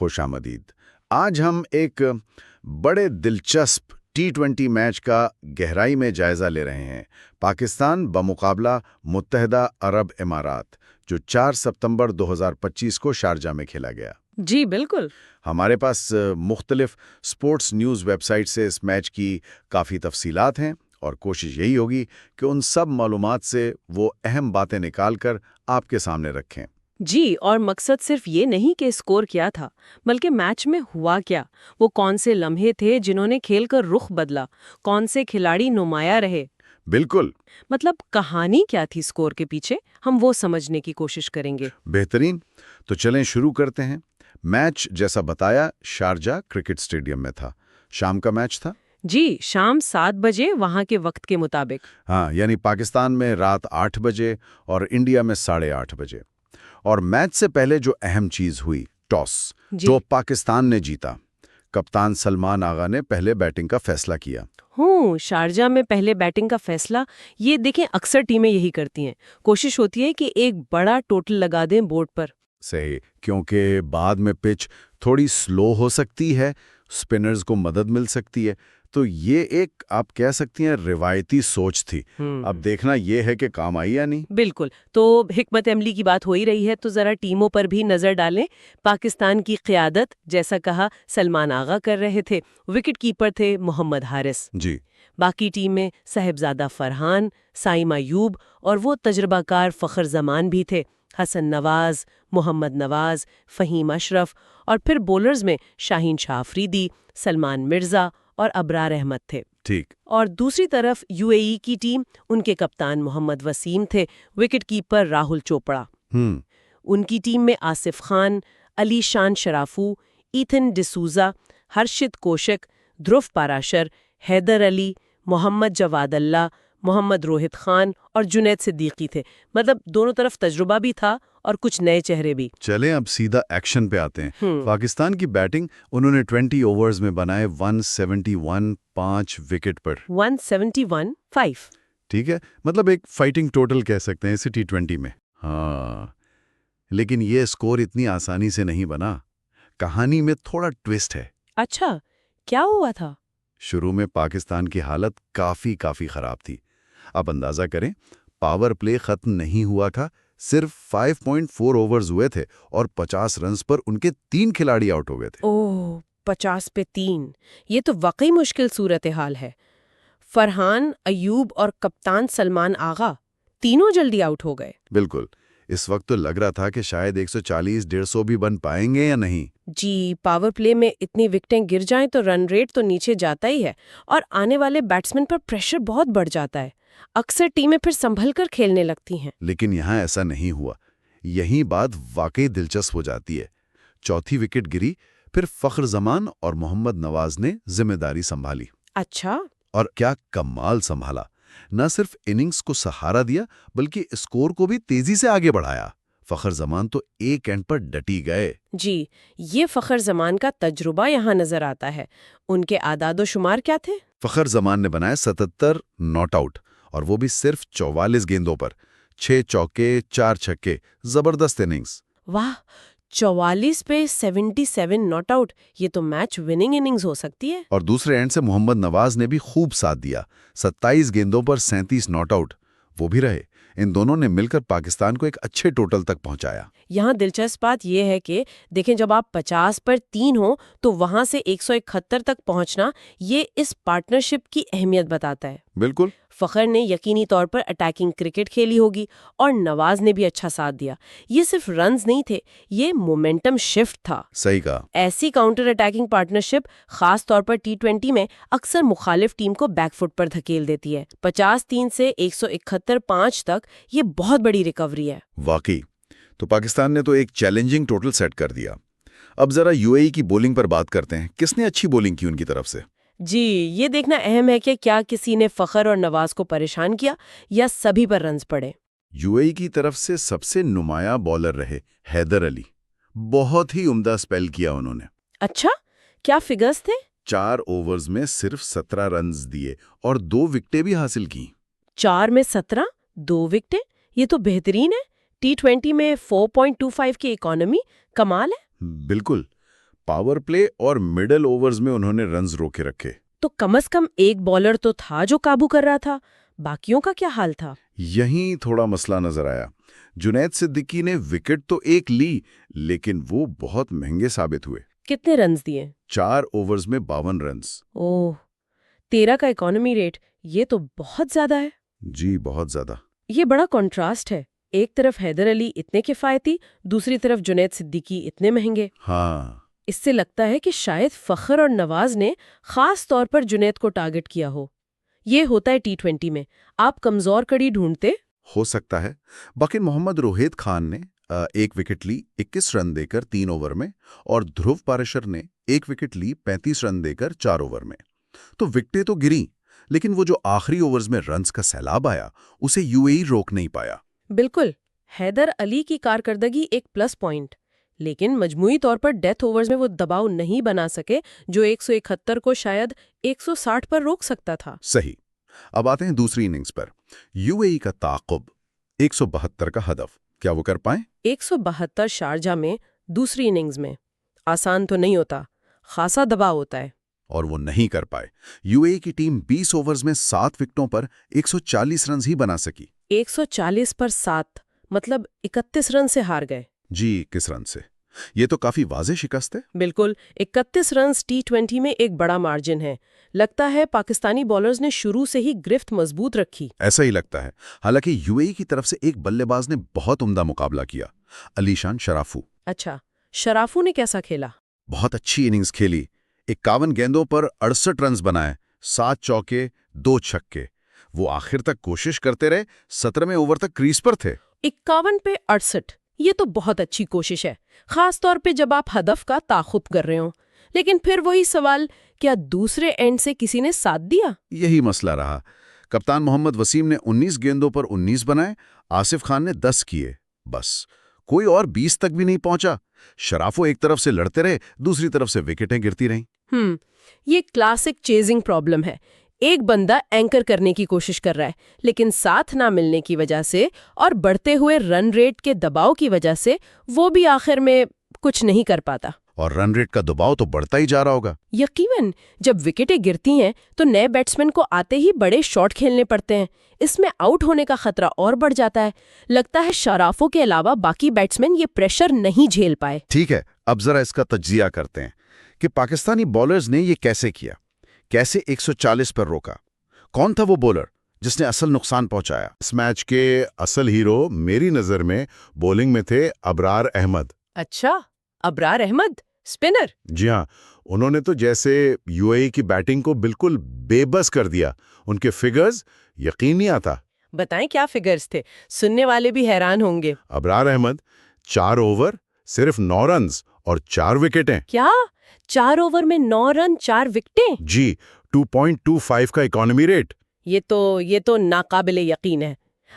खुशामदीद। आज हम एक बड़े दिलचस्प T20 मैच का गहराई में जायजा ले रहे हैं। पाकिस्तान बमुकाबला मुत्तहदा अरब इमारात, जो 4 सितंबर 2025 को शारजा में खेला गया। जी बिल्कुल। हमारे पास मुख्तलिफ स्पोर्ट्स न्यूज़ वेबसाइट से इस मैच की काफ़ी तफसीलात हैं और कोशिश यही होगी कि उन सब मालूमात से वो अहम बातें निकाल कर आपके सामने रखें। जी, और मकसद सिर्फ ये नहीं कि स्कोर क्या था, बल्कि मैच में हुआ क्या, वो कौन से लम्हे थे जिन्होंने खेल का रुख बदला, कौन से खिलाड़ी नुमाया रहे। बिल्कुल। मतलब कहानी क्या थी स्कोर के पीछे, हम वो समझने की कोशिश करेंगे। बेहतरीन। तो चलें शुरू करते हैं। मैच जैसा बताया शारजा क्रिकेट स्टेडियम में था। शाम का मैच था। जी, शाम 7 बजे वहाँ के वक्त के मुताबिक। हाँ, यानी पाकिस्तान में रात 8 बजे और इंडिया में 8:30 बजे। और मैच से पहले जो अहम चीज हुई, टॉस, तो पाकिस्तान ने जीता। कप्तान सलमान आगा ने पहले बैटिंग का फैसला किया। शारजा में पहले बैटिंग का फैसला, ये देखें अक्सर टीमें यही करती हैं। कोशिश होती है कि एक बड़ा टोटल लगा दें बोर्ड पर। सही, क्योंकि बाद में पिच थोड़ी स्लो हो सकती है, स्पिनर्स को मदद मिल सकती है। तो ये एक आप कह सकती हैं रिवायती सोच थी। अब देखना ये है कि काम आई या नहीं। बिल्कुल। तो हिकमत अमली की बात हो ही रही है तो जरा टीमों पर भी नजर डालें। पाकिस्तान की क़यादत, जैसा कहा, सलमान आगा कर रहे थे। विकेट कीपर थे मोहम्मद हारिस जी। बाकी टीम में साहिबजादा फरहान, साइम अयूब और वो तजर्बाकार फ़खर जमान भी थे। हसन नवाज, मोहम्मद नवाज, फ़हीम अशरफ और फिर बॉलर्स में शाहीन शाह अफरीदी, सलमान मिर्ज़ा और अबरार अहमद थे। ठीक। और दूसरी तरफ यूएई की टीम, उनके कप्तान मोहम्मद वसीम थे, विकेट कीपर राहुल चोपड़ा। उनकी टीम में आसिफ खान, अली शान शराफू, ईथन डिसूजा, हर्षित कोशक, ध्रुव पाराशर, हैदर अली, मोहम्मद जवाद अल्लाह, मोहम्मद रोहित खान और जुनैद सिद्दीकी थे। मतलब दोनों तरफ तजुर्बा भी था और कुछ नए चेहरे भी। चलें अब सीधा एक्शन पे आते हैं। पाकिस्तान की बैटिंग उन्होंने 20 ओवर्स में बनाए 171, 5 विकेट पर। 171, 5। ठीक है, मतलब एक फाइटिंग टोटल कह सकते हैं इसे T20 में। हाँ, लेकिन ये स्कोर इतनी आसानी से नहीं बना। कहानी में थोड़ा ट्विस्ट है। अच्छा, क्या हुआ था? शुरू में पाकिस्तान की हालत काफी खराब थी। अब अंदाजा करें, पावर प्ले खत्म नहीं हुआ था, सिर्फ 5.4 ओवर्स हुए थे और 50 रन्स पर उनके 3 खिलाड़ी आउट हो गए थे। ओह, 50 पे 3, ये तो वाकई मुश्किल सूरत हाल है। फरहान, अयूब और कप्तान सलमान आगा तीनों जल्दी आउट हो गए। बिल्कुल। इस वक्त तो लग रहा था कि शायद 140-150 भी बन पाएंगे या नहीं। जी, पावर प्ले में इतनी विकेटें गिर जाएं तो रन रेट तो नीचे जाता ही है और आने वाले बैट्समैन पर प्रेशर बहुत बढ़ जाता है। अक्सर टीमें फिर संभल कर खेलने लगती हैं। लेकिन यहाँ ऐसा नहीं हुआ। यही बात वाकई दिलचस्प हो जाती है। चौथी विकेट गिरी, फिर फ़ख्र जमान और मोहम्मद नवाज ने जिम्मेदारी संभाली। अच्छा। और क्या कमाल संभाला। न सिर्फ इनिंग्स को सहारा दिया, बल्कि स्कोर को भी तेजी से आगे बढ़ाया। फ़ख्र जमान तो एक एंड पर डटी गए। जी, ये फ़ख्र जमान का तजुर्बा यहाँ नजर आता है। उनके आदादो शुमार क्या थे? फ़ख्र जमान ने बनाए 77 नॉट आउट, और वो भी सिर्फ 44 गेंदों पर। 6 चौके, 4 छक्के, जबरदस्त इनिंग्स। वाह, 44 पे 77 नॉट आउट, ये तो मैच विनिंग इनिंग्स हो सकती है। और दूसरे एंड से मोहम्मद नवाज ने भी खूब साथ दिया। 27 गेंदों पर 37 नॉट आउट, वो भी रहे। इन दोनों ने मिलकर पाकिस्तान को एक अच्छे टोटल तक पहुंचाया। यहाँ दिलचस्प बात यह है कि देखें, जब आप 50 पर 3 हो तो वहां से 171 तक पहुंचना, ये इस पार्टनरशिप की अहमियत बताता है। बिल्कुल। फ़ख्र ने यकीनी तौर पर अटैकिंग क्रिकेट खेली होगी और नवाज ने भी अच्छा साथ दिया। ये सिर्फ रन्स नहीं थे, ये मोमेंटम शिफ्ट था। सही कहा। ऐसी काउंटर अटैकिंग पार्टनरशिप खास तौर पर T20 में अक्सर मुखालिफ टीम को बैकफुट पर धकेल देती है। 50-3 से 171-5 तक ये बहुत बड़ी रिकवरी है। वाकई। तो पाकिस्तान ने तो एक चैलेंजिंग टोटल सेट कर दिया। अब जरा यूएई की बॉलिंग पर बात करते हैं। किसने अच्छी बॉलिंग की उनकी तरफ से? जी, ये देखना अहम है कि क्या किसी ने फ़ख्र और नवाज को परेशान किया या सभी पर रन्स पड़े। यूएई की तरफ से सबसे नुमाया बॉलर रहे हैदर अली। बहुत ही उम्दा स्पेल किया उन्होंने। अच्छा, क्या फिगर्स थे? 4 ओवर्स में सिर्फ 17 रन्स दिए और 2 विकेटें भी हासिल की। 4 में 17, 2 विकेटें, ये तो बेहतरीन है। T20 में 4.25 की इकोनॉमी, कमाल है। बिल्कुल। पावर प्ले और मिडल ओवर्स में उन्होंने रन्स रोके रखे। तो कम से कम एक बॉलर तो था जो काबू कर रहा था, बाकियों का क्या हाल था? यहीं थोड़ा मसला नजर आया। जुनैद सिद्दीकी ने विकेट तो एक ली, लेकिन वो बहुत महंगे साबित हुए। कितने रन्स दिए? 4 ओवर्स में 52 रन्स। ओह, 13 का इकोनॉमी रेट, ये तो बहुत ज्यादा है। जी, बहुत ज्यादा। ये बड़ा कॉन्ट्रास्ट है। एक तरफ हैदर अली इतने किफायती, दूसरी तरफ जुनैद सिद्दीकी इतने महंगे। हाँ, इससे लगता है कि शायद फखर और नवाज ने खास तौर पर जुनैद को टारगेट किया हो। ये होता है टी20 में, आप कमजोर कड़ी ढूंढते। हो सकता है। बाकी मोहम्मद रोहित खान ने एक विकेट ली 21 रन देकर 3 ओवर में, और ध्रुव पारेशर ने एक विकेट ली 35 रन देकर 4 ओवर में। तो विकेटें तो गिरी, लेकिन वो जो आखिरी ओवर्स में रन्स का सैलाब आया, उसे यूएई रोक नहीं पाया। बिल्कुल, हैदर अली की कारकर्दगी एक प्लस पॉइंट, लेकिन मजमूई तौर पर डेथ ओवर्स में वो दबाव नहीं बना सके जो 171 को शायद 160 पर रोक सकता था। सही। अब आते हैं दूसरी इनिंग्स पर। यूएई का ताक़ुब, 172 का हदफ, क्या वो कर पाए? 172 शारजा में दूसरी इनिंग्स में आसान तो नहीं होता, खासा दबाव होता है। और वो नहीं कर पाए। यूएई की टीम 20 ओवर्स में 7 विकेटों पर 140 रन ही बना सकी। 140 पर 7 मतलब 31 रन से हार गए। जी, किस रन से? ये तो काफी वाज़ेह शिकस्त है। बिल्कुल, 31 रन टी20 में एक बड़ा मार्जिन है। लगता है पाकिस्तानी बॉलर्स ने शुरू से ही गिरफ्त मजबूत रखी। ऐसा ही लगता है। हालांकि यूएई की तरफ से एक बल्लेबाज ने बहुत उम्दा मुकाबला किया, अलीशान शराफू। अच्छा, शराफू ने कैसा खेला? बहुत अच्छी इनिंग्स खेली। 51 गेंदों पर 68 रन बनाए, 7 चौके 2 छक्के। वो आखिर तक कोशिश करते रहे, 17वें ओवर तक क्रीज पर थे। 51 पे 68, ये तो बहुत अच्छी कोशिश है, खास तौर पे जब आप हदफ का ताखुब कर रहे हो। लेकिन फिर वही सवाल, क्या दूसरे एंड से किसी ने साथ दिया? यही मसला रहा। कप्तान मोहम्मद वसीम ने 19 गेंदों पर 19 बनाए, आसिफ खान ने 10 किए। बस कोई और 20 तक भी नहीं पहुंचा। शराफो एक तरफ से लड़ते रहे, दूसरी तरफ से विकेटें गिरती रहीं। ये क्लासिक चेजिंग प्रॉब्लम है। एक बंदा एंकर करने की कोशिश कर रहा है, लेकिन साथ ना मिलने की वजह से और बढ़ते हुए रन रेट के दबाव की वजह से वो भी आखिर में कुछ नहीं कर पाता। और रन रेट का दबाव तो बढ़ता ही जा रहा होगा। यकीनन, जब विकेटें गिरती हैं तो नए बैट्समैन को आते ही बड़े शॉट खेलने पड़ते हैं। इसमें आउट होने का खतरा और बढ़ जाता है। लगता है शराफों के अलावा बाकी बैट्समैन ये प्रेशर नहीं झेल पाए। ठीक है, अब जरा इसका तज्जिया करते हैं कि पाकिस्तानी बॉलर्स ने ये कैसे किया, कैसे 140 पर रोका। कौन था वो बॉलर जिसने असल नुकसान पहुंचाया? इस मैच के असल हीरो मेरी नजर में बॉलिंग में थे अबरार अहमद। अच्छा, अबरार अहमद स्पिनर? जी हाँ, उन्होंने तो जैसे यूएई की बैटिंग को बिल्कुल बेबस कर दिया। उनके फिगर्स यकीन नहीं आता। बताएं क्या फिगर्स थे, सुनने वाले भी हैरान होंगे। अबरार अहमद 4 ओवर सिर्फ 9 रन्स और 4 विकेटें। क्या 4 ओवर में 9 रन 4 विकेटें? जी, 2.25 का इकोनॉमी रेट। ये तो नाकाबिले यकीन है।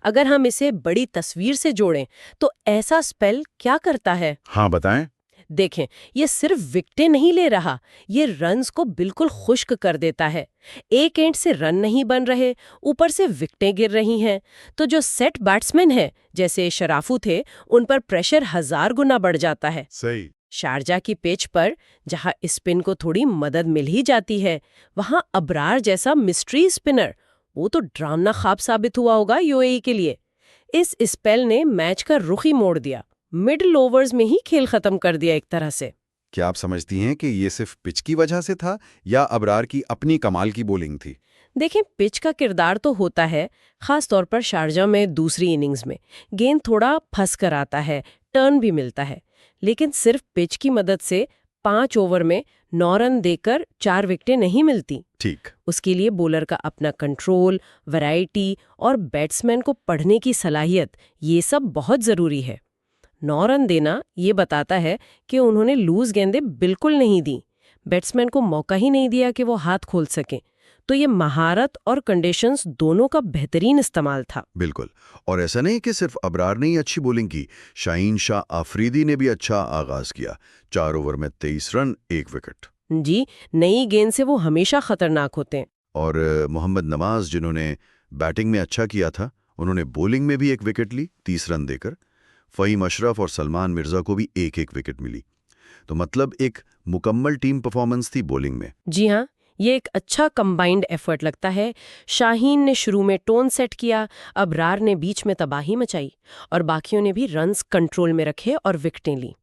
अगर हम इसे बड़ी तस्वीर से जोड़ें तो ऐसा स्पेल क्या करता है? हाँ, बताएं। देखें, ये सिर्फ विकेटें नहीं ले रहा, ये रन्स को बिल्कुल खुश्क कर देता है। एक एंड से रन नहीं बन रहे, ऊपर से विकेटें गिर रही हैं। तो जो सेट बैट्समैन है, जैसे शराफू थे, उन पर प्रेशर 1000 गुना बढ़ जाता है। सही। शारजा की पिच पर जहां स्पिन को थोड़ी मदद मिल ही जाती है, वहां अबरार जैसा मिस्ट्री स्पिनर, वो तो ड्रामना ख्वाब साबित हुआ होगा यूएई के लिए। इस स्पेल ने मैच का रुख ही मोड़ दिया, मिडल ओवर्स में ही खेल खत्म कर दिया एक तरह से। क्या आप समझती हैं कि ये सिर्फ पिच की वजह से था या अबरार की अपनी कमाल की बॉलिंग थी? देखें, पिच का किरदार तो होता है, खास तौर पर शारजा में दूसरी इनिंग्स में गेंद थोड़ा फंस कर आता है, टर्न भी मिलता है। लेकिन सिर्फ पिच की मदद से 5 ओवर में 9 रन देकर 4 विकेटें नहीं मिलती। ठीक। उसके लिए बॉलर का अपना कंट्रोल, वैरायटी और बैट्समैन को पढ़ने की सलाहियत, ये सब बहुत जरूरी है। 9 रन देना ये बताता है कि उन्होंने लूज गेंदें बिल्कुल नहीं दी, बैट्समैन को मौका ही नहीं दिया कि वो हाथ खोल सकें। तो ये महारत और कंडीशंस दोनों का बेहतरीन इस्तेमाल था। बिल्कुल। और ऐसा नहीं कि सिर्फ अबरार ने ही अच्छी बॉलिंग की, शाहीन शाह आफरीदी ने भी अच्छा आगाज किया। 4 ओवर में 23 रन 1 विकेट। जी, नई गेंद से वो हमेशा खतरनाक होते हैं। और मोहम्मद नवाज, जिन्होंने बैटिंग में अच्छा किया था, उन्होंने बॉलिंग में भी 1 विकेट ली 30 रन देकर। फ़हीम अशरफ और सलमान मिर्जा को भी 1-1 विकेट मिली। तो मतलब एक मुकम्मल टीम परफॉर्मेंस थी बॉलिंग में। जी हाँ, ये एक अच्छा कंबाइंड एफर्ट लगता है। शाहीन ने शुरू में टोन सेट किया, अबरार ने बीच में तबाही मचाई और बाकियों ने भी रन्स कंट्रोल में रखे और विकेटें ली।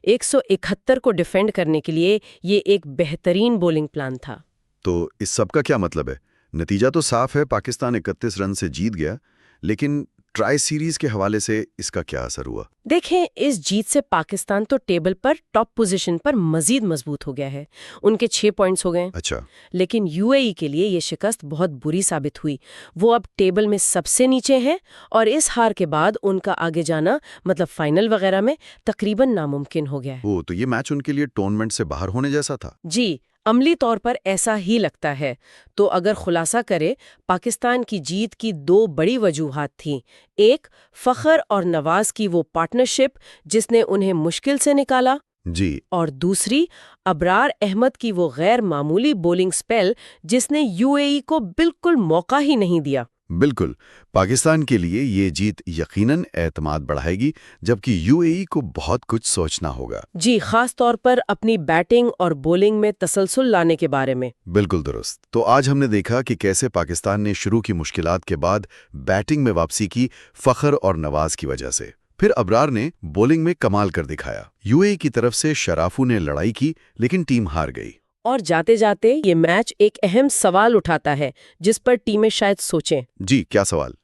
171 को डिफेंड करने के लिए ये एक बेहतरीन बॉलिंग प्लान था। तो इस सब का क्या मतलब है? नतीजा तो साफ है, पाकिस्तान 31 रन से जीत गया, लेकिन ट्राई सीरीज के हवाले से इसका क्या असर हुआ? देखें, इस जीत से पाकिस्तान तो टेबल पर टॉप पोजीशन पर मजीद मजबूत हो गया है। उनके 6 पॉइंट्स हो गए। अच्छा। लेकिन यूएई के लिए ये शिकस्त बहुत बुरी साबित हुई। वो अब टेबल में सबसे नीचे हैं और इस हार के बाद उनका आगे जाना, मतलब फाइनल वगैरह में, तकरीबन नामुमकिन हो गया है। तो ये मैच उनके लिए टूर्नामेंट से बाहर होने जैसा था? जी, अमली तौर पर ऐसा ही लगता है। तो अगर खुलासा करें, पाकिस्तान की जीत की 2 बड़ी वजूहात थीं। एक, फ़ख्र और नवाज की वो पार्टनरशिप जिसने उन्हें मुश्किल से निकाला। जी। और दूसरी, अबरार अहमद की वो गैर मामूली बॉलिंग स्पेल जिसने यूएई को बिल्कुल मौका ही नहीं दिया। बिल्कुल। पाकिस्तान के लिए ये जीत यकीनन एतमाद बढ़ाएगी, जबकि यूएई को बहुत कुछ सोचना होगा। जी, खास तौर पर अपनी बैटिंग और बॉलिंग में तसलसल लाने के बारे में। बिल्कुल दुरुस्त। तो आज हमने देखा कि कैसे पाकिस्तान ने शुरू की मुश्किलात के बाद बैटिंग में वापसी की, फ़ख्र और नवाज की वजह से। फिर अबरार ने बॉलिंग में कमाल कर दिखाया। यूएई की तरफ से शराफू ने लड़ाई की, लेकिन टीम हार गई। और जाते जाते ये मैच एक अहम सवाल उठाता है जिस पर टीमें शायद सोचें। जी, क्या सवाल?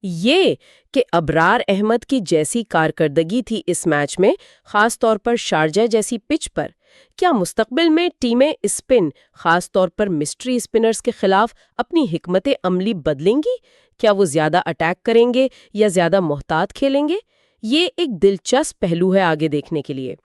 ये कि अबरार अहमद की जैसी कारकर्दगी थी इस मैच में, खास तौर पर शारजा जैसी पिच पर, क्या मुस्तकबिल में टीमें स्पिन, खास तौर पर मिस्ट्री स्पिनर्स के खिलाफ अपनी हिकमत अमली बदलेंगी? क्या वो ज्यादा अटैक करेंगे या ज्यादा मोहतात खेलेंगे? ये एक दिलचस्प पहलू है आगे देखने के लिए।